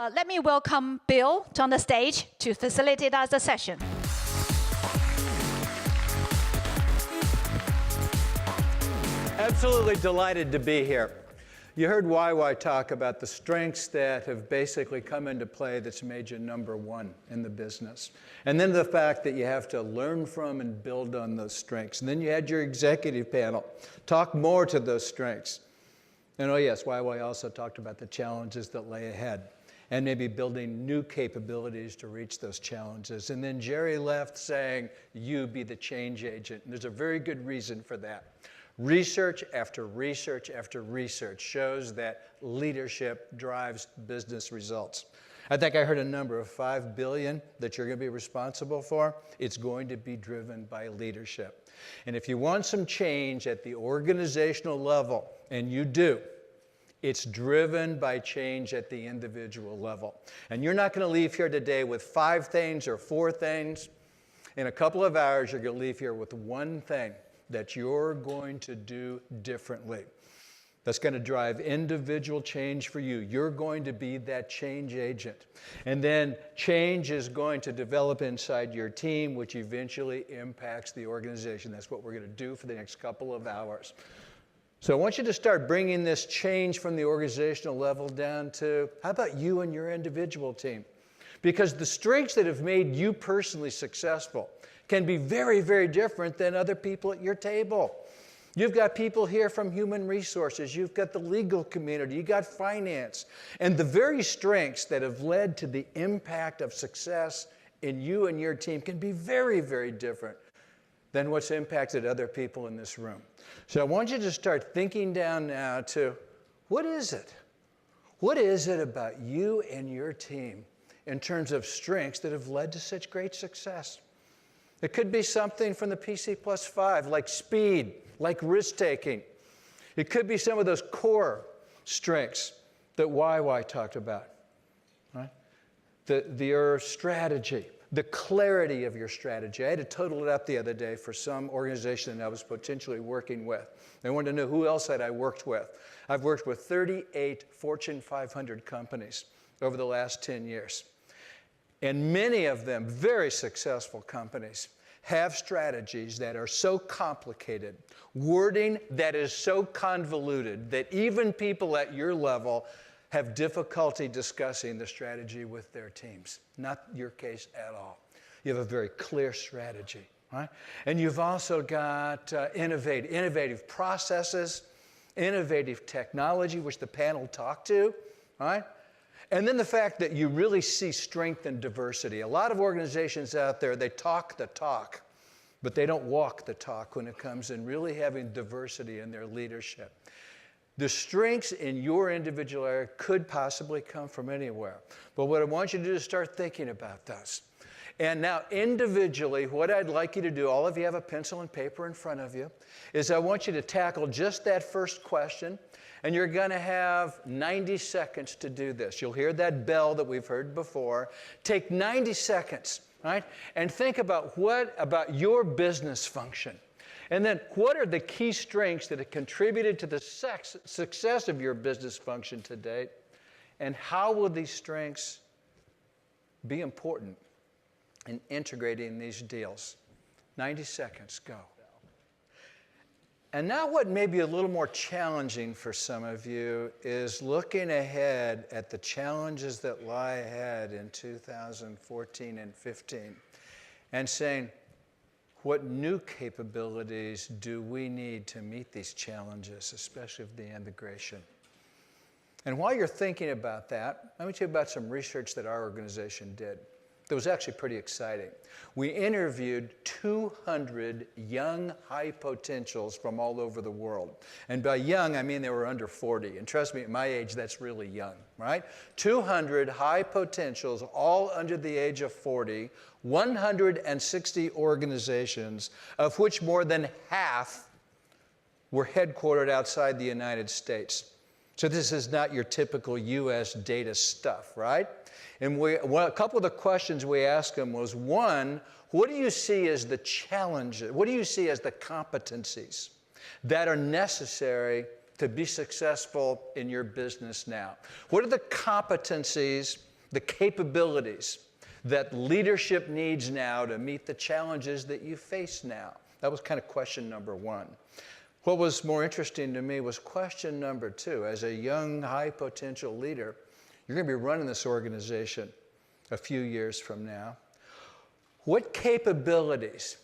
Let me welcome Bill on the stage to facilitate us the session. Absolutely delighted to be here. You heard YY talk about the strengths that have basically come into play that's made you number one in the business. And then the fact that you have to learn from and build on those strengths. And then you had your executive panel talk more to those strengths. And oh yes, YY also talked about the challenges that lay ahead and maybe building new capabilities to reach those challenges. And then Jerry left saying, you be the change agent. And there's a very good reason for that. Research after research after research shows that leadership drives business results. I think I heard a number of $5 billion that you're going to be responsible for. It's going to be driven by leadership. And if you want some change at the organizational level, and you do, it's driven by change at the individual level. And you're not going to leave here today with 5 things or 4 things. In a couple of hours, you're going to leave here with one thing that you're going to do differently. That's going to drive individual change for you. You're going to be that change agent. And then change is going to develop inside your team, which eventually impacts the organization. That's what we're going to do for the next couple of hours. So I want you to start bringing this change from the organizational level down to, how about you and your individual team? Because the strengths that have made you personally successful can be very, very different than other people at your table. You've got people here from human resources. You've got the legal community. You've got finance. And the very strengths that have led to the impact of success in you and your team can be very, very different than what's impacted other people in this room. So I want you to start thinking down now to, what is it? What is it about you and your team in terms of strengths that have led to such great success? It could be something from the PC+5, like speed, like risk-taking. It could be some of those core strengths that YY talked about, right? Your strategy, the clarity of your strategy. I had to total it up the other day for some organization that I was potentially working with. They wanted to know who else had I worked with. I've worked with 38 Fortune 500 companies over the last 10 years. And many of them, very successful companies, have strategies that are so complicated, wording that is so convoluted, that even people at your level have difficulty discussing the strategy with their teams. Not your case at all. You have a very clear strategy, right? And you've also got innovative processes, innovative technology, which the panel talked to, right? And then the fact that you really see strength and diversity. A lot of organizations out there, they talk the talk, but they don't walk the talk when it comes in really having diversity in their leadership. The strengths in your individual area could possibly come from anywhere. But what I want you to do is start thinking about those. And now individually, what I'd like you to do, all of you have a pencil and paper in front of you, is I want you to tackle just that first question. And you're going to have 90 seconds to do this. You'll hear that bell that we've heard before. Take 90 seconds, right? And think about what about your business function. And then what are the key strengths that have contributed to the success of your business function to date? And how will these strengths be important in integrating these deals? 90 seconds, go. And now what may be a little more challenging for some of you is looking ahead at the challenges that lie ahead in 2014 and 15 and saying, what new capabilities do we need to meet these challenges, especially with the immigration? And while you're thinking about that, let me tell you about some research that our organization did. That was actually pretty exciting. We interviewed 200 young high potentials from all over the world. And by young, I mean they were under 40. And trust me, at my age, that's really young, right? 200 high potentials, all under the age of 40, 160 organizations, of which more than half were headquartered outside the United States. So this is not your typical US data stuff, right? And a couple of the questions we asked them was, one, what do you see as the challenges? What do you see as the competencies that are necessary to be successful in your business now? What are the competencies the capabilities that leadership needs now to meet the challenges that you face now? That was kind of question number one. What was more interesting to me was question number two. As a young, high-potential leader, you're going to be running this organization a few years from now. What capabilities,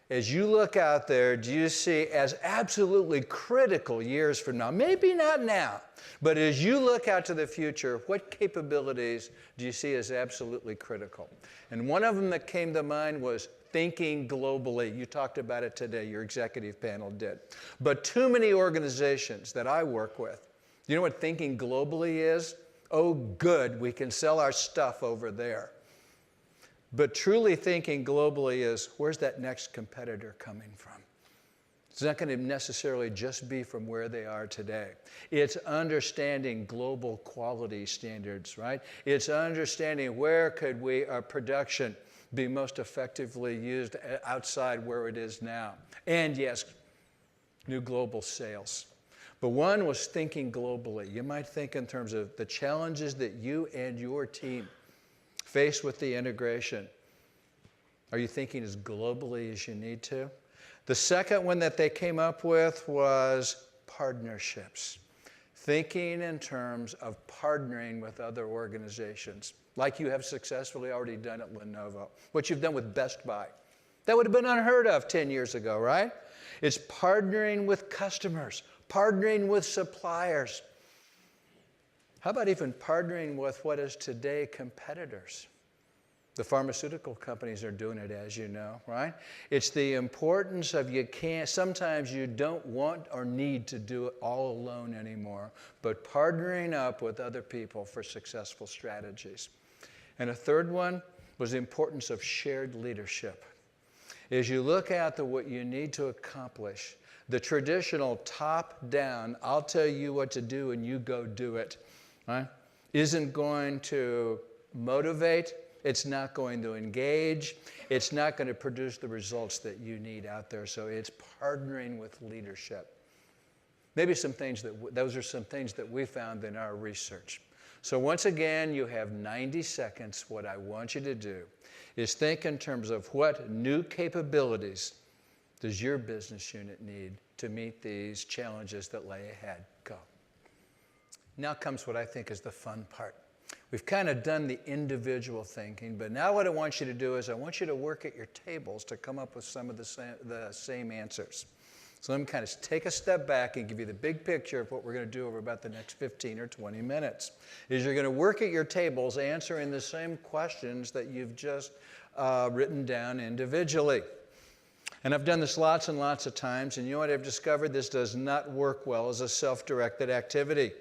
as you look out there, do you see as absolutely critical years from now? Maybe not now, but as you look out to the future, what capabilities do you see as absolutely critical? And one of them that came to mind was thinking globally. You talked about it today, your executive panel did. But too many organizations that I work with, you know what thinking globally is? Oh, good, we can sell our stuff over there. But truly thinking globally is, where's that next competitor coming from? It's not going to necessarily just be from where they are today. It's understanding global quality standards, right? It's understanding where could our production be most effectively used outside where it is now. And yes, new global sales. But one was thinking globally. You might think in terms of the challenges that you and your team face with the integration. Are you thinking as globally as you need to? The second one that they came up with was partnerships. Thinking in terms of partnering with other organizations, like you have successfully already done at Lenovo, what you've done with Best Buy. That would have been unheard of 10 years ago, right? It's partnering with customers, partnering with suppliers. How about even partnering with what is today competitors? The pharmaceutical companies are doing it, as you know, right? It's the importance of sometimes you don't want or need to do it all alone anymore, but partnering up with other people for successful strategies. And a third one was the importance of shared leadership. As you look at what you need to accomplish, the traditional top-down, I'll tell you what to do and you go do it, right, isn't going to motivate. It's not going to engage. It's not going to produce the results that you need out there. So it's partnering with leadership. Maybe those are some things that we found in our research. So once again, you have 90 seconds. What I want you to do is think in terms of what new capabilities does your business unit need to meet these challenges that lay ahead. Go. Now comes what I think is the fun part. We've kind of done the individual thinking, but now what I want you to do is I want you to work at your tables to come up with some of the same answers. So let me kind of take a step back and give you the big picture of what we're going to do over about the next 15 or 20 minutes. Is you're going to work at your tables answering the same questions that you've just written down individually. And I've done this lots and lots of times, and you know what I've discovered? This does not work well as a self-directed activity.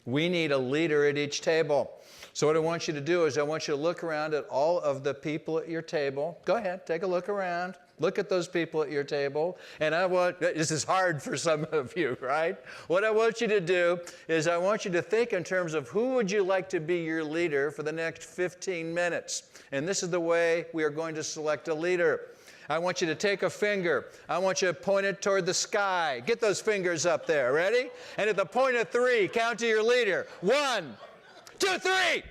We need a leader at each table. So what I want you to do is I want you to look around at all of the people at your table. Go ahead, take a look around. Look at those people at your table. And this is hard for some of you, right? What I want you to do is I want you to think in terms of who would you like to be your leader for the next 15 minutes. And this is the way we are going to select a leader. I want you to take a finger. I want you to point it toward the sky. Get those fingers up there. Ready? And at the point of 3, count to your leader. 1, 2, 3.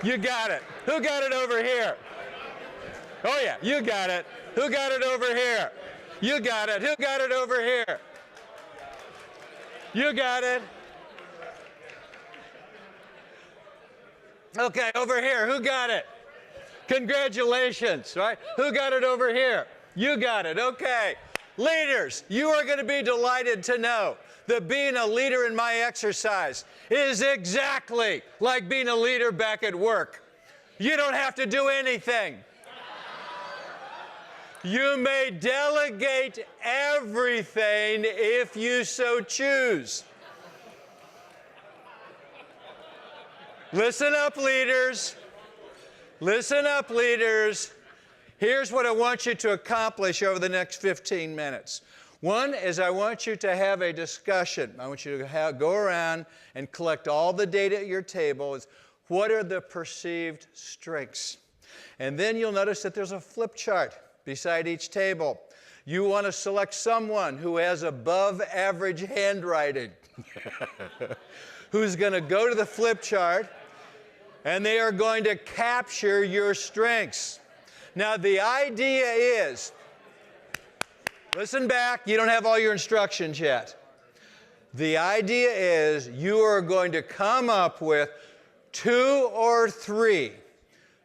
You got it. Who got it over here? Oh, yeah, you got it. Who got it over here? You got it. Who got it over here? You got it. Okay, over here. Who got it? Congratulations, right? Who got it over here? You got it. Okay. Leaders, you are going to be delighted to know that being a leader in my exercise is exactly like being a leader back at work. You don't have to do anything. You may delegate everything if you so choose. Listen up, leaders. Listen up, leaders. Here's what I want you to accomplish over the next 15 minutes. One is I want you to have a discussion. I want you to go around and collect all the data at your table. What are the perceived strengths? And then you'll notice that there's a flip chart beside each table. You want to select someone who has above average handwriting. who's going to go to the flip chart, and they are going to capture your strengths. Now, the idea is, listen back, you don't have all your instructions yet. The idea is you are going to come up with 2 or 3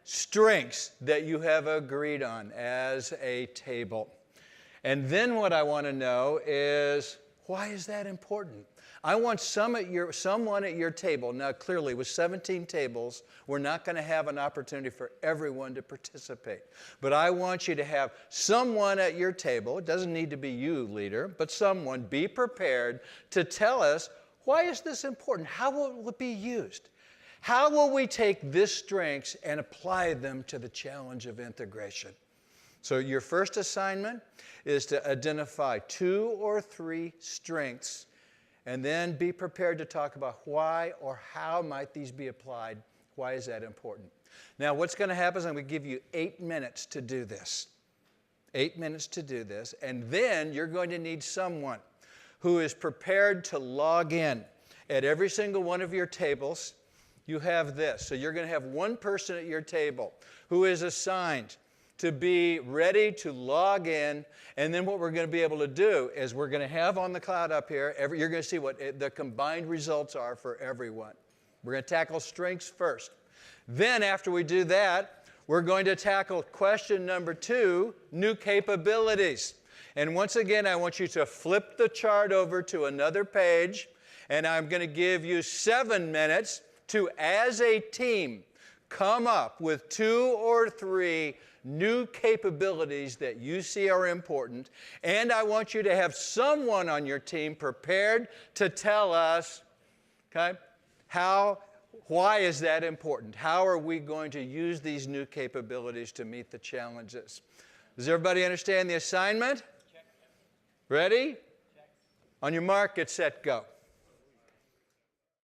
strengths that you have agreed on as a table. And then what I want to know is, why is that important? I want someone at your table. Now, clearly, with 17 tables, we're not going to have an opportunity for everyone to participate. But I want you to have someone at your table. It doesn't need to be you, leader, but someone. Be prepared to tell us, why is this important? How will it be used? How will we take these strengths and apply them to the challenge of integration? So your first assignment is to identify 2 or 3 strengths, and then be prepared to talk about why or how might these be applied. Why is that important? Now, what's going to happen is I'm going to give you 8 minutes to do this. 8 minutes to do this, and then you're going to need someone who is prepared to log in at every single one of your tables. You have this. So you're going to have one person at your table who is assigned to be ready to log in. And then what we're going to be able to do is we're going to have on the cloud up here, you're going to see what the combined results are for everyone. We're going to tackle strengths first. Then after we do that, we're going to tackle question number 2, new capabilities. And once again, I want you to flip the chart over to another page, and I'm going to give you 7 minutes to, as a team, come up with 2 or 3 new capabilities that you see are important. And I want you to have someone on your team prepared to tell us, okay, why is that important? How are we going to use these new capabilities to meet the challenges? Does everybody understand the assignment? Check. Ready? Check. On your mark, get set, go.